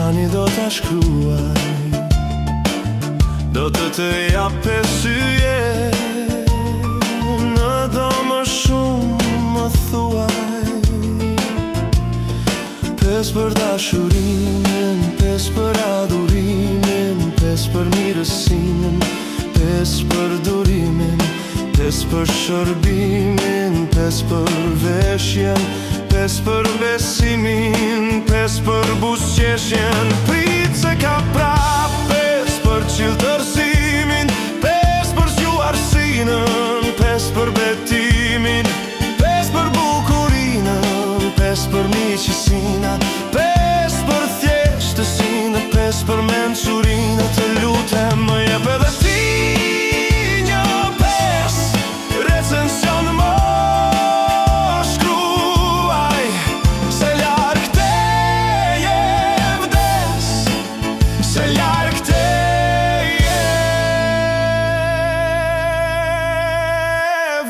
tani do t'a shkruaj, do të jape syje, në do më shumë më thuaj. Pes për dashurimin, pes për adhurimin, pes për mirësimin, pes për durimin, pes për shërbimin, pes për veshjen, pes për besimin, pes për buzëqeshjen. Prit se ka prap, pes për qiltërsimin, pes për zgjuarsinën, pes për betimin, pes për bukurinën, pes për miqësinë, pes për thjeshtësinë, pes për mençurinë. Të lutem më jep edhe ti një pes, recension më shkruaj, se larg teje vdes, se larg teje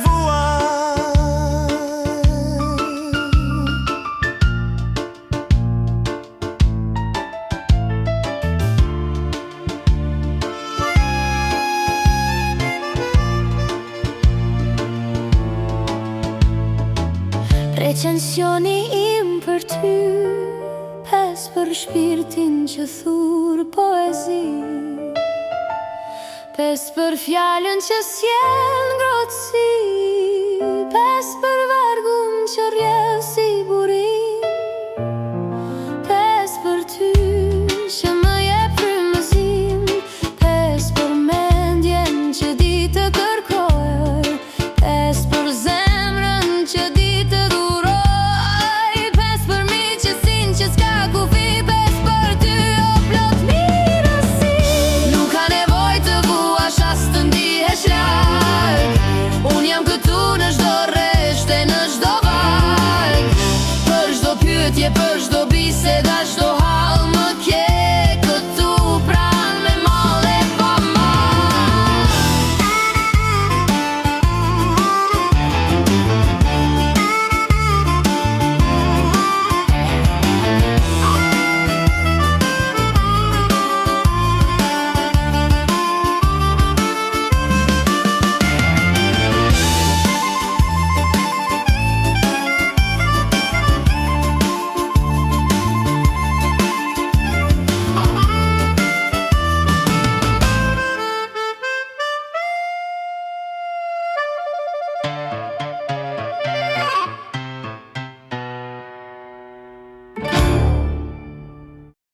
vuaj. Recensioni im për ty, pes për shpirtin që thur poezi, pes për fjallën që sjell ngrohtësi, pes për vargun që rrjedh si buri.